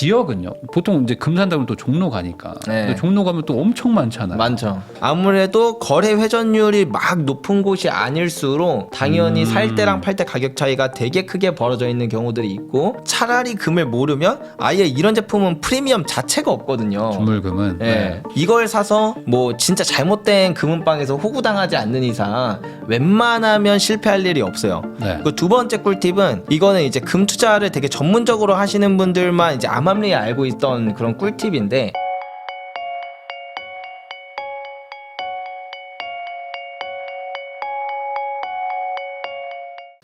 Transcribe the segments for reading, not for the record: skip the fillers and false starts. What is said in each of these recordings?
지역은요? 보통 이제 금 산다면 또 종로 가니까. 네. 근데 종로 가면 또 엄청 많잖아요. 많죠. 아무래도 거래 회전율이 막 높은 곳이 아닐수록 당연히 살 때랑 팔 때 가격 차이가 되게 크게 벌어져 있는 경우들이 있고, 차라리 금을 모르면 아예 이런 제품은 프리미엄 자체가 없거든요. 주물금은. 네. 이걸 사서 뭐 진짜 잘못된 금은방에서 호구당하지 않는 이상 웬만하면 실패할 일이 없어요. 네. 그 두 번째 꿀팁은, 이거는 이제 금 투자를 되게 전문적으로 하시는 분들만 이제 암암리에 알고 있던 그런 꿀팁인데,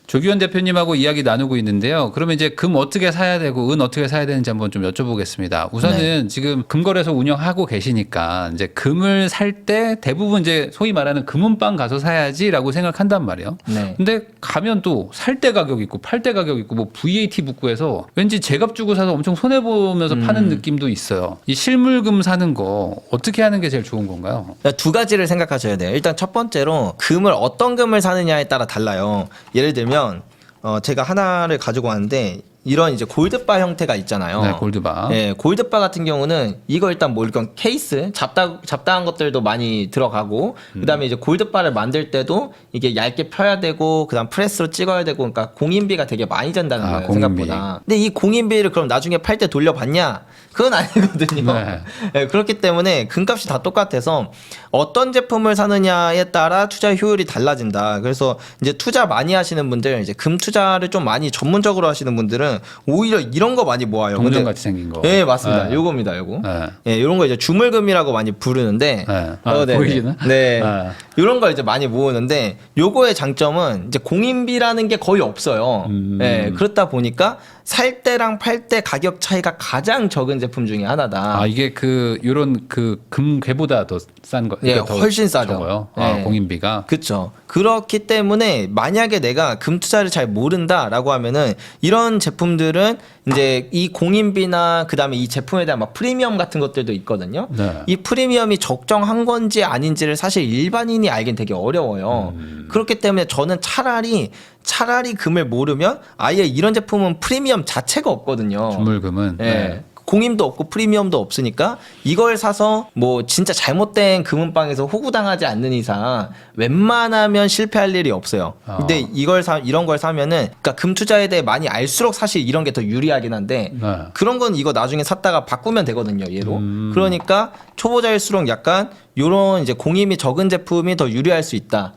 조기현 대표님하고 이야기 나누고 있는데요. 그러면 이제 금 어떻게 사야 되고 은 어떻게 사야 되는지 한번 좀 여쭤보겠습니다. 우선은 지금 금거래소 운영하고 계시니까 이제 금을 살 때 대부분 이제 소위 말하는 금은방 가서 사야지라고 생각한단 말이에요. 네. 근데 가면 또 살 때 가격 있고 팔 때 가격 있고 뭐 VAT 붙고 해서 왠지 제값 주고 사서 엄청 손해 보면서 파는 느낌도 있어요. 이 실물금 사는 거 어떻게 하는 게 제일 좋은 건가요? 두 가지를 생각하셔야 돼요. 일단 첫 번째로 금을 어떤 금을 사느냐에 따라 달라요. 예를 들면 제가 하나를 가지고 왔는데, 이런 이제 골드바 형태가 있잖아요. 네, 골드바. 네, 골드바 같은 경우는 이거 일단 뭐 이런 케이스 잡다한 것들도 많이 들어가고, 그다음에 이제 골드바를 만들 때도 이게 얇게 펴야 되고, 그다음 프레스로 찍어야 되고, 그러니까 공인비가 되게 많이 든다는 거예요. 공인비. 생각보다. 근데 이 공인비를 그럼 나중에 팔 때 돌려받냐? 그건 아니거든요. 네. 네, 그렇기 때문에 금값이 다 똑같아서 어떤 제품을 사느냐에 따라 투자 효율이 달라진다. 그래서 이제 투자 많이 하시는 분들, 이제 금 투자를 좀 많이 전문적으로 하시는 분들은 오히려 이런 거 많이 모아요. 동전같이 생긴 거. 네, 맞습니다. 네. 요겁니다, 요거. 네. 예, 이런 거 이제 주물금이라고 많이 부르는데, 네. 네, 보이시나? 네. 네. 이런 걸 이제 많이 모으는데, 요거의 장점은 이제 공인비라는 게 거의 없어요. 예, 그렇다 보니까 살 때랑 팔 때 가격 차이가 가장 적은 제품 중에 하나다. 아, 이게 요런 금괴보다 더 싼 거. 예, 그러니까 더 훨씬 싸죠. 적어요. 아, 예. 공인비가. 그렇죠. 그렇기 때문에 만약에 내가 금 투자를 잘 모른다라고 하면은, 이런 제품들은 이제 이 공인비나 그다음에 이 제품에 대한 막 프리미엄 같은 것들도 있거든요. 네. 이 프리미엄이 적정한 건지 아닌지를 사실 일반인이 알긴 되게 어려워요. 그렇기 때문에 저는 차라리 금을 모르면 아예 이런 제품은 프리미엄 자체가 없거든요. 주물금은. 예. 네. 공임도 없고 프리미엄도 없으니까 이걸 사서 뭐 진짜 잘못된 금은방에서 호구당하지 않는 이상 웬만하면 실패할 일이 없어요. 근데 이런 걸 사면은, 그러니까 금 투자에 대해 많이 알수록 사실 이런 게 더 유리하긴 한데, 네. 그런 건 이거 나중에 샀다가 바꾸면 되거든요, 얘로. 그러니까 초보자일수록 약간 요런 이제 공임이 적은 제품이 더 유리할 수 있다.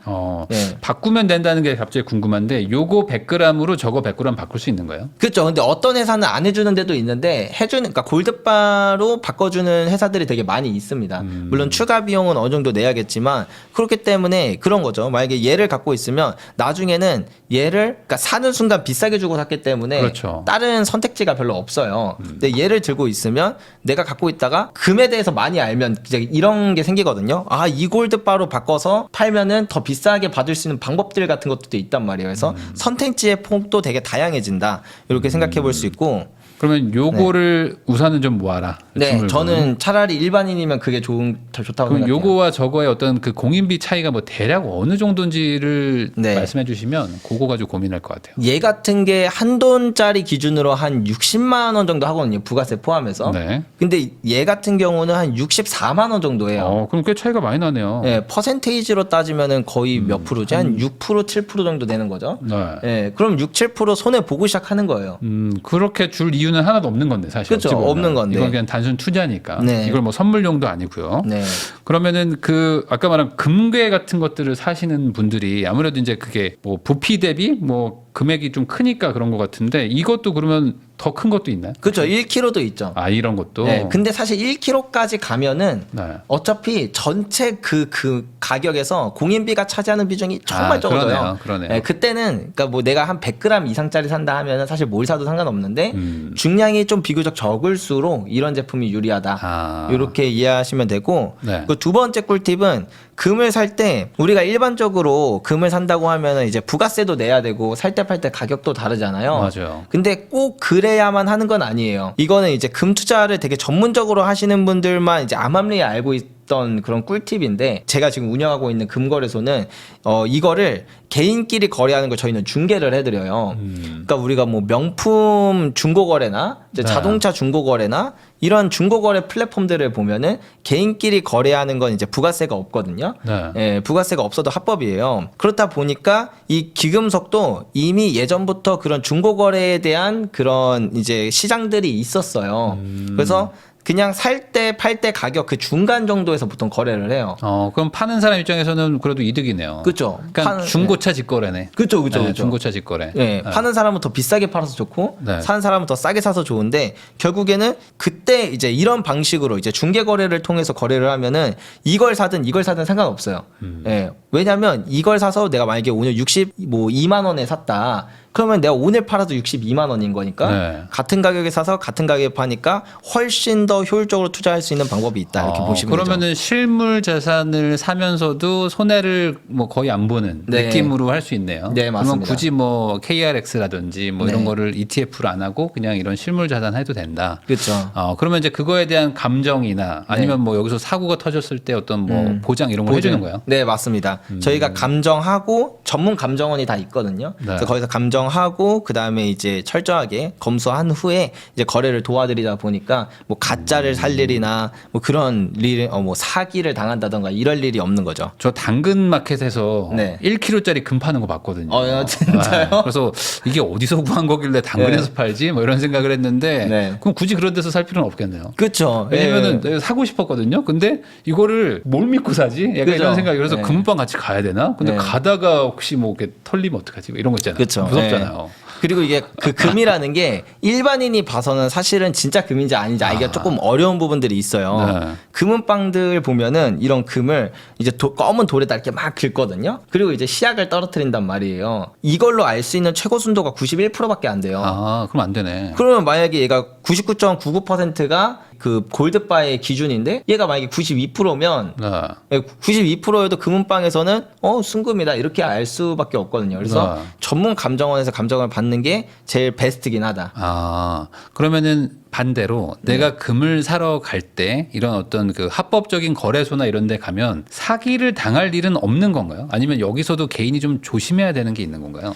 네. 바꾸면 된다는 게 갑자기 궁금한데 요거 100g으로 저거 100g 바꿀 수 있는 거예요? 그렇죠. 근데 어떤 회사는 안 해주는 데도 있는데, 그러니까 골드바로 바꿔주는 회사들이 되게 많이 있습니다. 물론 추가 비용은 어느 정도 내야겠지만, 그렇기 때문에 그런 거죠. 만약에 얘를 갖고 있으면 나중에는 얘를, 그러니까 사는 순간 비싸게 주고 샀기 때문에 그렇죠. 다른 선택지가 별로 없어요. 근데 얘를 들고 있으면 내가 갖고 있다가 금에 대해서 많이 알면 이제 이런 게 생기거든요. 아, 이 골드바로 바꿔서 팔면은 더 비싸게 받을 수 있는 방법들 같은 것도 있단 말이에요. 그래서 선택지의 폭도 되게 다양해진다. 이렇게 생각해 볼 수 있고. 그러면 요거를 우선은 좀 모아라. 네, 주물금은. 저는 차라리 일반인이면 그게 더 좋다고 그럼 생각해요. 요거와 저거의 어떤 그 공인비 차이가 뭐 대략 어느 정도인지를 네. 말씀해 주시면 그거 가지고 고민할 것 같아요. 얘 같은 게 한 돈짜리 기준으로 한 60만 원 정도 하거든요. 부가세 포함해서. 네. 근데 얘 같은 경우는 한 64만 원 정도예요. 그럼 꽤 차이가 많이 나네요. 네, 퍼센테이지로 따지면은 거의 몇 프로지? 한 6%, 7% 정도 되는 거죠. 네. 네, 그럼 6, 7% 손해 보고 시작하는 거예요. 그렇게 줄 이유는 하나도 없는 건데 사실. 그렇죠. 어찌 보면. 없는 건데. 이건 그냥 단순 투자니까. 네. 이걸 뭐 선물용도 아니고요. 네. 그러면은 아까 말한 금괴 같은 것들을 사시는 분들이 아무래도 이제 그게 뭐 부피 대비 뭐 금액이 좀 크니까 그런 것 같은데 이것도 그러면 더 큰 것도 있나요? 그렇죠. 1kg도 있죠. 아, 이런 것도. 네, 근데 사실 1kg까지 가면은 네. 어차피 전체 그 가격에서 공인비가 차지하는 비중이 정말 적어져요. 그러네요. 네, 그때는 그러니까 뭐 내가 한 100g 이상짜리 산다 하면은 사실 뭘 사도 상관없는데 중량이 좀 비교적 적을수록 이런 제품이 유리하다. 이렇게 이해하시면 되고, 네. 그 두 번째 꿀팁은 금을 살 때 우리가 일반적으로 금을 산다고 하면은 이제 부가세도 내야 되고 살 때 팔 때 가격도 다르잖아요. 맞아요. 근데 꼭 그래야만 하는 건 아니에요. 이거는 이제 금 투자를 되게 전문적으로 하시는 분들만 이제 암암리에 알고 있던 그런 꿀팁인데 제가 지금 운영하고 있는 금거래소는 이거를 개인끼리 거래하는 걸 저희는 중개를 해드려요. 그러니까 우리가 뭐 명품 중고거래나 이제 네. 자동차 중고거래나 이런 중고거래 플랫폼들을 보면은 개인끼리 거래하는 건 이제 부가세가 없거든요. 네. 예, 부가세가 없어도 합법이에요. 그렇다 보니까 이 기금속도 이미 예전부터 그런 중고거래에 대한 그런 이제 시장들이 있었어요. 그래서 그냥 살 때, 팔 때 가격 그 중간 정도에서 보통 거래를 해요. 그럼 파는 사람 입장에서는 그래도 이득이네요. 그렇죠. 그러니까 중고차 직거래네. 그렇죠, 그렇죠, 네, 그렇죠. 중고차 직거래. 네, 파는 사람은 더 비싸게 팔아서 좋고 네. 사는 사람은 더 싸게 사서 좋은데 결국에는 그때 이제 이런 방식으로 이제 중개 거래를 통해서 거래를 하면은 이걸 사든 상관없어요. 예. 왜냐면 이걸 사서 내가 만약에 오늘 62만 원에 샀다. 그러면 내가 오늘 팔아도 62만 원인 거니까 네. 같은 가격에 사서 같은 가격에 파니까 훨씬 더 효율적으로 투자할 수 있는 방법이 있다. 이렇게 보시면 되죠. 그러면은 실물 자산을 사면서도 손해를 뭐 거의 안 보는 네. 느낌으로 할 수 있네요. 네, 맞습니다. 그러면 굳이 뭐 KRX라든지 뭐 이런 네. 거를 ETF로 안 하고 그냥 이런 실물 자산 해도 된다. 그렇죠. 그러면 이제 그거에 대한 감정이나 아니면 뭐 여기서 사고가 터졌을 때 어떤 뭐 보장 이런 걸 해주는 거예요? 네, 맞습니다. 저희가 감정하고 전문 감정원이 다 있거든요. 네. 그래서 거기서 감정하고 그 다음에 이제 철저하게 검수한 후에 이제 거래를 도와드리다 보니까 뭐 가짜를 살 일이나 뭐 그런 일, 뭐 사기를 당한다던가 이럴 일이 없는 거죠. 저 당근 마켓에서 네. 1kg짜리 금 파는 거 봤거든요. 진짜요? 네. 그래서 이게 어디서 구한 거길래 당근에서 네. 팔지? 뭐 이런 생각을 했는데 네. 그럼 굳이 그런 데서 살 필요는 없겠네요. 그렇죠. 왜냐면은 내가 사고 싶었거든요. 근데 이거를 뭘 믿고 사지? 약간 그죠. 이런 생각이 그래서 네. 금방 같이 가야 되나? 근데 네. 가다가 혹시 뭐 이렇게 털리면 어떡하지? 뭐 이런 거 있잖아요. 그쵸. 무섭잖아요. 그리고 이게 그 금이라는 게 일반인이 봐서는 사실은 진짜 금인지 아닌지 알기가 조금 어려운 부분들이 있어요. 네. 금은빵들 보면은 이런 금을 이제 검은 돌에다 이렇게 막 긁거든요. 그리고 이제 시약을 떨어뜨린단 말이에요. 이걸로 알 수 있는 최고 순도가 91%밖에 안 돼요. 그럼 안 되네. 그러면 만약에 얘가 99.99%가 그 골드바의 기준인데 얘가 만약에 92%면 네. 92%에도 금은빵에서는 순금이다 이렇게 알 수밖에 없거든요. 그래서 네. 전문 감정원에서 감정을 받는 게 제일 베스트긴 하다. 그러면은 반대로 네. 내가 금을 사러 갈 때 이런 어떤 그 합법적인 거래소나 이런 데 가면 사기를 당할 일은 없는 건가요? 아니면 여기서도 개인이 좀 조심해야 되는 게 있는 건가요?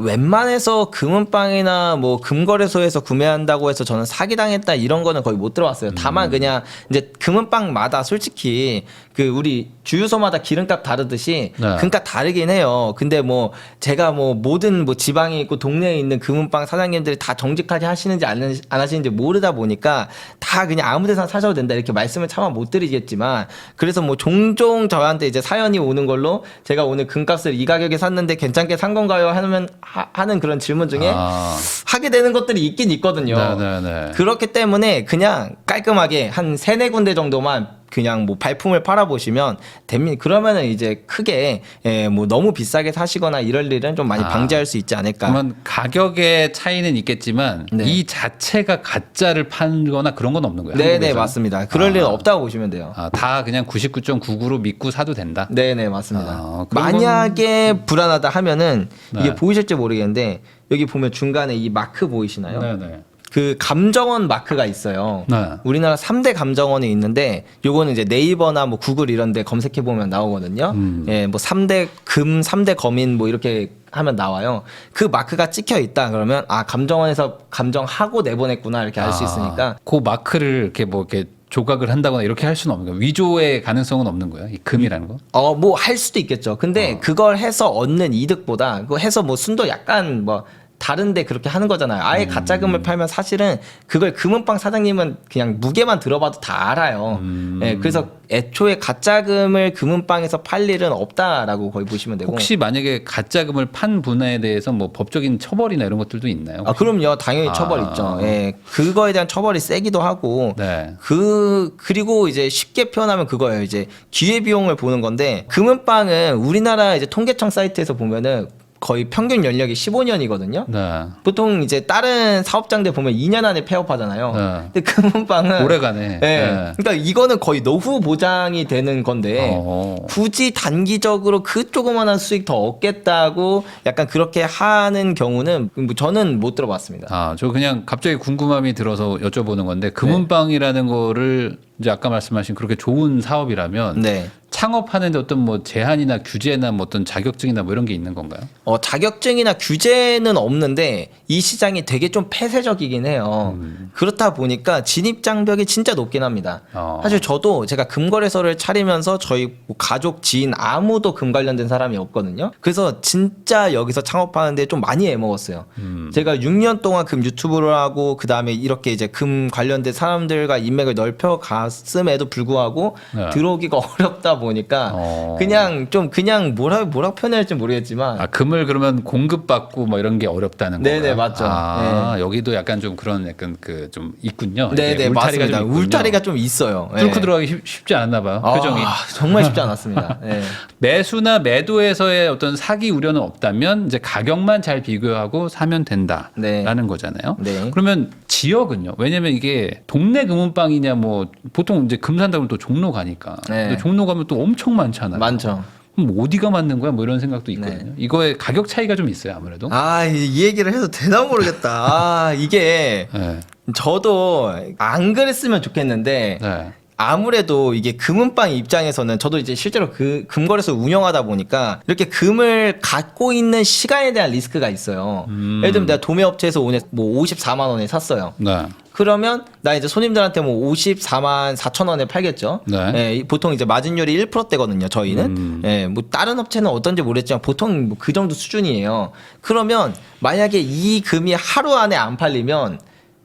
웬만해서 금은빵이나 뭐 금거래소에서 구매한다고 해서 저는 사기당했다 이런 거는 거의 못 들어봤어요. 다만 그냥 이제 금은빵마다 솔직히 그 우리 주유소마다 기름값 다르듯이 네. 금값 다르긴 해요. 근데 뭐 제가 뭐 모든 뭐 지방에 있고 동네에 있는 금은빵 사장님들이 다 정직하게 하시는지 안 하시는지 모르다 보니까 다 그냥 아무 데서나 사셔도 된다 이렇게 말씀을 차마 못 드리겠지만 그래서 뭐 종종 저한테 이제 사연이 오는 걸로 제가 오늘 금값을 이 가격에 샀는데 괜찮게 산 건가요? 하는 그런 질문 중에 하게 되는 것들이 있긴 있거든요. 네. 그렇기 때문에 그냥 깔끔하게 한 3-4군데 정도만 그냥 뭐 발품을 팔아보시면 됩니다. 그러면은 이제 크게 뭐 너무 비싸게 사시거나 이럴 일은 좀 많이 방지할 수 있지 않을까. 그러면 가격의 차이는 있겠지만 네. 이 자체가 가짜를 판거나 그런 건 없는 거예요? 네네 한국에서? 맞습니다. 그럴 일은 없다고 보시면 돼요. 다 그냥 99.99로 믿고 사도 된다? 네네 맞습니다. 그런 만약에 불안하다 하면은 네. 이게 보이실지 모르겠는데 여기 보면 중간에 이 마크 보이시나요? 네네. 그 감정원 마크가 있어요. 네. 우리나라 3대 감정원이 있는데 요거는 이제 네이버나 뭐 구글 이런 데 검색해 보면 나오거든요. 예, 뭐 3대 금, 3대 검인 뭐 이렇게 하면 나와요. 그 마크가 찍혀 있다 그러면 감정원에서 감정하고 내보냈구나 이렇게 알 수 있으니까 그 마크를 이렇게 뭐 이렇게 조각을 한다거나 이렇게 할 수는 없는 거예요. 위조의 가능성은 없는 거예요. 이 금이라는 거. 뭐 할 수도 있겠죠. 근데 그걸 해서 얻는 이득보다 그거 해서 뭐 순도 약간 뭐 다른데 그렇게 하는 거잖아요. 아예 가짜금을 팔면 사실은 그걸 금은빵 사장님은 그냥 무게만 들어봐도 다 알아요. 예, 그래서 애초에 가짜금을 금은빵에서 팔 일은 없다라고 거의 보시면 되고. 혹시 만약에 가짜금을 판 분야에 대해서 뭐 법적인 처벌이나 이런 것들도 있나요? 그럼요. 당연히 처벌 있죠. 예, 그거에 대한 처벌이 세기도 하고. 네. 그리고 이제 쉽게 표현하면 그거예요. 이제 기회비용을 보는 건데 금은빵은 우리나라 이제 통계청 사이트에서 보면은 거의 평균 연령이 15년이거든요. 네. 보통 이제 다른 사업장들 보면 2년 안에 폐업하잖아요. 네. 근데 금은빵은 오래가네. 네. 그러니까 이거는 거의 노후 보장이 되는 건데 굳이 단기적으로 그 조그만한 수익 더 얻겠다고 약간 그렇게 하는 경우는 뭐 저는 못 들어봤습니다. 저 그냥 갑자기 궁금함이 들어서 여쭤보는 건데 금은빵이라는 거를 이제 아까 말씀하신 그렇게 좋은 사업이라면 네. 창업하는데 어떤 뭐 제한이나 규제나 뭐 어떤 자격증이나 뭐 이런 게 있는 건가요? 자격증이나 규제는 없는데 이 시장이 되게 좀 폐쇄적이긴 해요. 그렇다 보니까 진입 장벽이 진짜 높긴 합니다. 사실 저도 제가 금거래소를 차리면서 저희 뭐 가족, 지인 아무도 금 관련된 사람이 없거든요. 그래서 진짜 여기서 창업하는데 좀 많이 애먹었어요. 제가 6년 동안 금 유튜브를 하고 그 다음에 이렇게 이제 금 관련된 사람들과 인맥을 넓혀 갔음에도 불구하고 네. 들어오기가 어렵다 보니까 그냥 뭐라 표현할지 모르겠지만 금을 그러면 공급받고 뭐 이런 게 어렵다는 거예요? 네네, 맞죠. 여기도 약간 좀 그런 약간 그 좀 있군요. 네네, 울타리가 맞습니다. 좀 있군요. 울타리가 좀 있어요. 뚫고 들어가기 쉽지 않았나 봐요. 표정이. 정말 쉽지 않았습니다. 네. 매수나 매도에서의 어떤 사기 우려는 없다면 이제 가격만 잘 비교하고 사면 된다라는 네. 거잖아요. 네. 그러면 지역은요? 왜냐면 이게 동네 금은방이냐 뭐 보통 이제 금 산다고 또 종로 가니까. 네. 근데 종로 가면 또 엄청 많잖아요. 많죠. 그럼 어디가 맞는 거야? 뭐 이런 생각도 있거든요. 이거에 가격 차이가 좀 있어요, 아무래도. 이 얘기를 해도 되나 모르겠다. 이게 네. 저도 안 그랬으면 좋겠는데 네. 아무래도 이게 금은방 입장에서는 저도 이제 실제로 그 금거래소 운영하다 보니까 이렇게 금을 갖고 있는 시간에 대한 리스크가 있어요. 예를 들면 내가 도매업체에서 오늘 뭐 54만 원에 샀어요. 네. 그러면 나 이제 손님들한테 뭐 54만 4천 원에 팔겠죠. 네. 보통 이제 마진율이 1%대거든요. 저희는. 뭐 다른 업체는 어떤지 모르겠지만 보통 뭐 그 정도 수준이에요. 그러면 만약에 이 금이 하루 안에 안 팔리면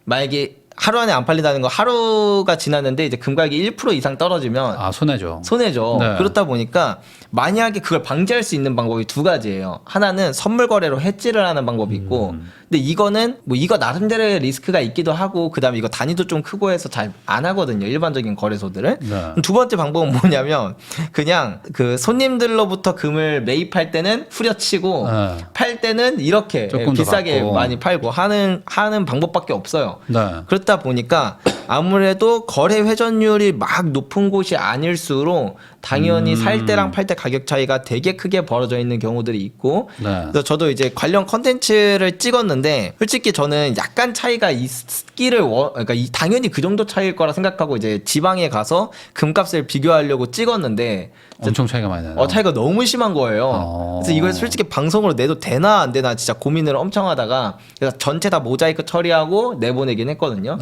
만약에 하루 안에 안 팔린다는 거 하루가 지났는데 이제 금 가격이 1% 이상 떨어지면 손해죠. 손해죠. 네. 그렇다 보니까 만약에 그걸 방지할 수 있는 방법이 두 가지예요. 하나는 선물 거래로 해지를 하는 방법이 있고, 근데 이거는 뭐 이거 나름대로의 리스크가 있기도 하고, 그다음에 이거 단위도 좀 크고 해서 잘 안 하거든요. 일반적인 거래소들은. 네. 두 번째 방법은 뭐냐면 그냥 그 손님들로부터 금을 매입할 때는 후려치고 네. 팔 때는 이렇게 조금 더 비싸게 받고. 많이 팔고 하는 방법밖에 없어요. 네. 그렇다 보니까 아무래도 거래 회전율이 막 높은 곳이 아닐수록 당연히 살 때랑 팔 때 가격 차이가 되게 크게 벌어져 있는 경우들이 있고, 네. 그래서 저도 이제 관련 컨텐츠를 찍었는데 솔직히 저는 약간 차이가 있기를 그러니까 당연히 그 정도 차이일 거라 생각하고 이제 지방에 가서 금값을 비교하려고 찍었는데 엄청 차이가 많이 나요. 차이가 너무 심한 거예요. 그래서 이걸 솔직히 방송으로 내도 되나 안 되나 진짜 고민을 엄청 하다가 그래서 전체 다 모자이크 처리하고 내보내긴 했거든요.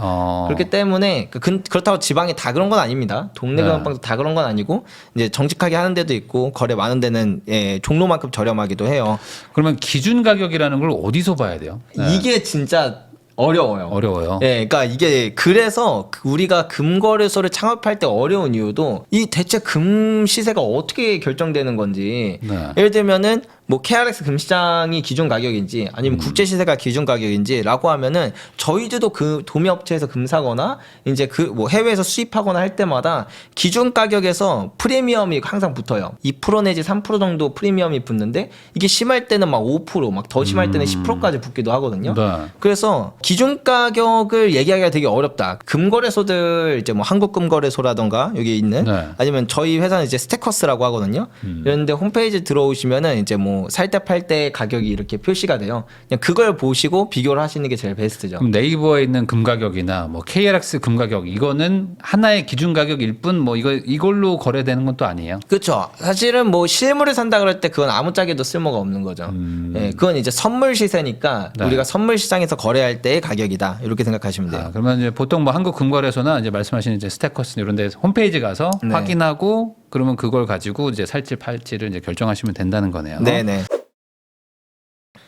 그렇기 때문에 그렇다고 지방이 다 그런 건 아닙니다. 동네 네. 금은방도 다 그런 건 아니고 이제 정직하게 하는 데도 있고 거래 많은 데는 종로만큼 저렴하기도 해요. 그러면 기준 가격이라는 걸 어디서 봐야 돼요? 네. 이게 진짜 어려워요. 어려워요. 그러니까 이게 그래서 우리가 금거래소를 창업할 때 어려운 이유도 이 대체 금 시세가 어떻게 결정되는 건지. 네. 예를 들면은 뭐 KRX 금시장이 기준 가격인지 아니면 국제 시세가 기준 가격인지라고 하면은 저희들도 그 도매업체에서 금 사거나 이제 그 뭐 해외에서 수입하거나 할 때마다 기준 가격에서 프리미엄이 항상 붙어요. 2% 내지 3% 정도 프리미엄이 붙는데 이게 심할 때는 막 5%, 막 더 심할 때는 10%까지 붙기도 하거든요. 네. 그래서 기준 가격을 얘기하기가 되게 어렵다. 금거래소들 이제 뭐 한국금거래소라던가 여기 있는 네. 아니면 저희 회사는 이제 스테커스라고 하거든요. 이런데 홈페이지 들어오시면은 이제 뭐 살 때 팔 때 가격이 이렇게 표시가 돼요. 그냥 그걸 보시고 비교를 하시는 게 제일 베스트죠. 그럼 네이버에 있는 금 가격이나 뭐 KRX 금 가격 이거는 하나의 기준 가격일 뿐 뭐 이걸로 거래되는 건 또 아니에요. 그렇죠. 사실은 뭐 실물을 산다 그럴 때 그건 아무짝에도 쓸모가 없는 거죠. 그건 이제 선물 시세니까 네. 우리가 선물 시장에서 거래할 때의 가격이다. 이렇게 생각하시면 돼요. 그러면 이제 보통 뭐 한국금거래소나 이제 말씀하신 이제 스테커스 이런 데 홈페이지 가서 네. 확인하고 그러면 그걸 가지고 이제 살지 팔지를 이제 결정하시면 된다는 거네요. 네네.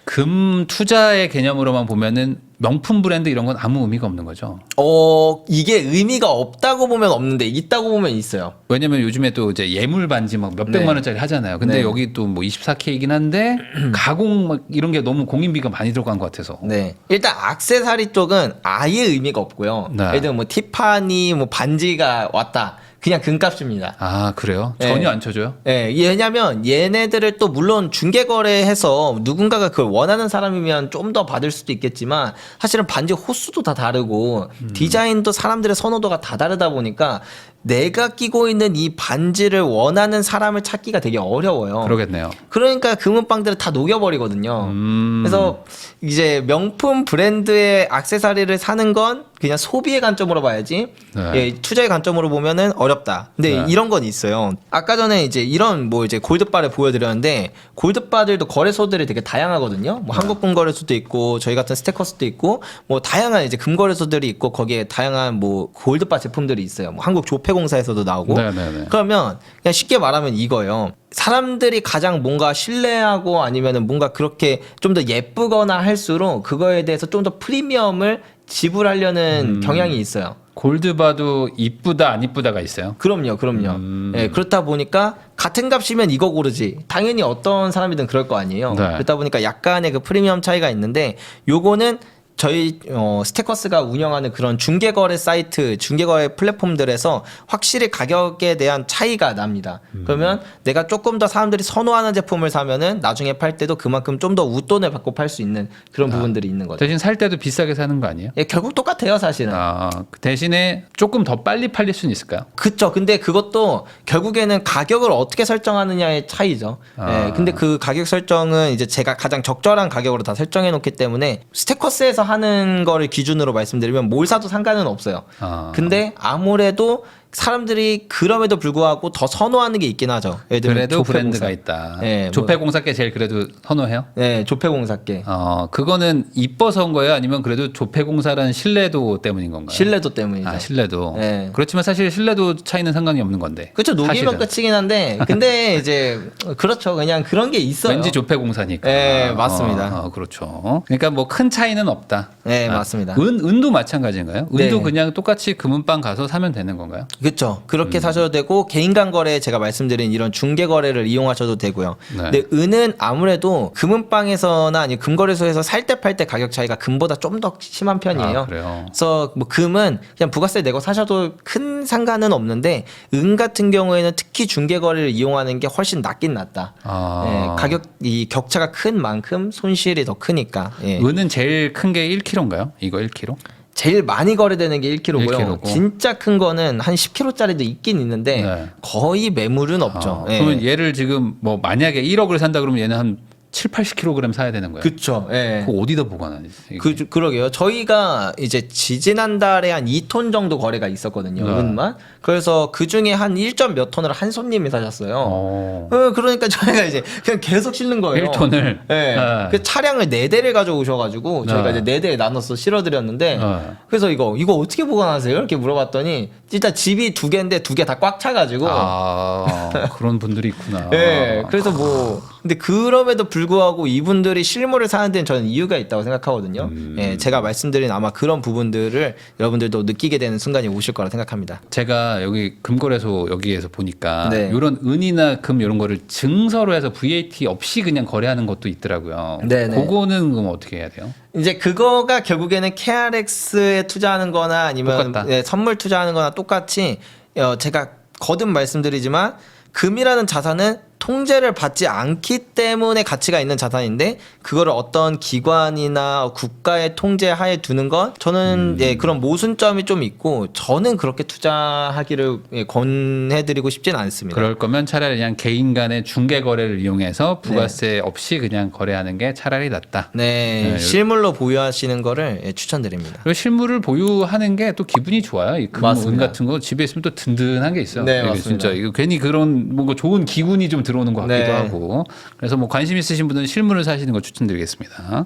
금 투자의 개념으로만 보면은 명품 브랜드 이런 건 아무 의미가 없는 거죠. 이게 의미가 없다고 보면 없는데 있다고 보면 있어요. 왜냐면 요즘에 또 이제 예물 반지 막 몇백만 네. 원짜리 하잖아요. 근데 네. 여기 또 뭐 24K이긴 한데 가공 막 이런 게 너무 공인비가 많이 들어간 것 같아서. 네. 일단 액세서리 쪽은 아예 의미가 없고요. 네. 예를 들면 뭐 티파니 뭐 반지가 왔다. 그냥 금값입니다. 아, 그래요? 네. 전혀 안 쳐줘요? 예, 왜냐면 얘네들을 또 물론 중개거래해서 누군가가 그걸 원하는 사람이면 좀 더 받을 수도 있겠지만 사실은 반지 호수도 다 다르고 디자인도 사람들의 선호도가 다 다르다 보니까 내가 끼고 있는 이 반지를 원하는 사람을 찾기가 되게 어려워요. 그러겠네요. 그러니까 금은방들을 다 녹여버리거든요. 그래서 이제 명품 브랜드의 액세서리를 사는 건 그냥 소비의 관점으로 봐야지 네. 예, 투자의 관점으로 보면은 어렵다. 근데 네. 이런 건 있어요. 아까 전에 이제 이런 뭐 이제 골드바를 보여드렸는데 골드바들도 거래소들이 되게 다양하거든요. 뭐 한국금거래소도 있고 저희 같은 스테커스도 있고 뭐 다양한 이제 금거래소들이 있고 거기에 다양한 뭐 골드바 제품들이 있어요. 뭐 한국조폐공사에서도 나오고. 네네네. 그러면 그냥 쉽게 말하면 이거예요. 사람들이 가장 뭔가 신뢰하고 아니면은 뭔가 그렇게 좀 더 예쁘거나 할수록 그거에 대해서 좀 더 프리미엄을 지불하려는 경향이 있어요. 골드바도 이쁘다 안 이쁘다가 있어요. 그럼요. 예, 그렇다 보니까 같은 값이면 이거 고르지. 당연히 어떤 사람이든 그럴 거 아니에요. 네. 그렇다 보니까 약간의 그 프리미엄 차이가 있는데 요거는 저희 스테커스가 운영하는 그런 중개거래 사이트, 중개거래 플랫폼들에서 확실히 가격에 대한 차이가 납니다. 그러면 내가 조금 더 사람들이 선호하는 제품을 사면은 나중에 팔 때도 그만큼 좀 더 웃돈을 받고 팔 수 있는 그런 부분들이 있는 거죠. 대신 살 때도 비싸게 사는 거 아니에요? 예, 결국 똑같아요, 사실은. 그 대신에 조금 더 빨리 팔릴 수는 있을까요? 그쵸. 근데 그것도 결국에는 가격을 어떻게 설정하느냐의 차이죠. 예, 근데 그 가격 설정은 이제 제가 가장 적절한 가격으로 다 설정해 놓기 때문에 스테커스에서 하는 거를 기준으로 말씀드리면 뭘 사도 상관은 없어요. 근데 아무래도 사람들이 그럼에도 불구하고 더 선호하는 게 있긴 하죠. 예를 들면 그래도 조폐공사. 브랜드가 있다. 예, 뭐- 조폐공사께 제일 그래도 선호해요? 네, 조폐공사께. 그거는 이뻐서 온 거예요? 아니면 그래도 조폐공사라는 신뢰도 때문인 건가요? 신뢰도 때문이죠. 신뢰도. 네. 그렇지만 사실 신뢰도 차이는 상관이 없는 건데. 그렇죠. 녹이면 사실은. 끝이긴 한데 근데 이제 그렇죠. 그냥 그런 게 있어요. 왠지 조폐공사니까. 네, 맞습니다. 그렇죠. 그러니까 뭐 큰 차이는 없다. 네, 맞습니다. 은도 마찬가지인가요? 은도 네. 그냥 똑같이 금은방 가서 사면 되는 건가요? 그렇죠. 그렇게 사셔도 되고 개인 간 거래 제가 말씀드린 이런 중개 거래를 이용하셔도 되고요. 네. 근데 은은 아무래도 금은방에서나 아니 금거래소에서 살 때 팔 때 가격 차이가 금보다 좀 더 심한 편이에요. 그래요. 그래서 뭐 금은 그냥 부가세 내고 사셔도 큰 상관은 없는데 은 같은 경우에는 특히 중개 거래를 이용하는 게 훨씬 낫긴 낫다. 예, 가격 이 격차가 큰 만큼 손실이 더 크니까. 예. 은은 제일 큰 게 1kg인가요? 이거 1kg? 제일 많이 거래되는 게 1kg고요. 1kg 고. 진짜 큰 거는 한 10kg짜리도 있긴 있는데 네. 거의 매물은 없죠. 예. 그러면 얘를 지금 뭐 만약에 1억을 산다 그러면 얘는 한 7, 80kg 사야 되는 거예요. 그쵸. 예. 그거 어디다 보관하지? 이게? 그러게요. 저희가 이제 지지난달에 한 2톤 정도 거래가 있었거든요. 네. 은만. 그래서 그 중에 한 1점 몇 톤을 한 손님이 사셨어요. 그러니까 저희가 이제 그냥 계속 실는 거예요. 1톤을. 네. 네. 그 차량을 4대를 가져오셔가지고 저희가 네. 이제 4대에 나눠서 실어드렸는데 네. 그래서 이거 어떻게 보관하세요? 이렇게 물어봤더니 일단 집이 2개인데 2개 다 꽉 차가지고 그런 분들이 있구나. 네, 그래서 뭐 근데 그럼에도 불구하고 이분들이 실물을 사는 데는 저는 이유가 있다고 생각하거든요. 예, 제가 말씀드린 아마 그런 부분들을 여러분들도 느끼게 되는 순간이 오실 거라 생각합니다. 제가 여기 금거래소 여기에서 보니까 네. 이런 은이나 금 이런 거를 증서로 해서 VAT 없이 그냥 거래하는 것도 있더라고요. 네네. 그거는 그럼 어떻게 해야 돼요? 이제 그거가 결국에는 KRX에 투자하는 거나 아니면 똑같다. 예, 선물 투자하는 거나 똑같이 제가 거듭 말씀드리지만 금이라는 자산은 통제를 받지 않기 때문에 가치가 있는 자산인데 그거를 어떤 기관이나 국가의 통제 하에 두는 건 저는 예, 그런 모순점이 좀 있고 저는 그렇게 투자하기를 예, 권해드리고 싶진 않습니다. 그럴 거면 차라리 그냥 개인 간의 중개 거래를 이용해서 부가세 없이 그냥 거래하는 게 차라리 낫다. 네, 네, 실물로 보유하시는 거를 예, 추천드립니다. 그리고 실물을 보유하는 게 또 기분이 좋아요. 이 금, 은 맞습니다. 같은 거 집에 있으면 또 든든한 게 있어요. 네, 이게 맞습니다. 진짜 이거 괜히 그런 뭔가 좋은 기운이 좀 들어오는 것 같기도 네. 하고. 그래서 뭐 관심 있으신 분은 실물을 사시는 걸 추천드리겠습니다.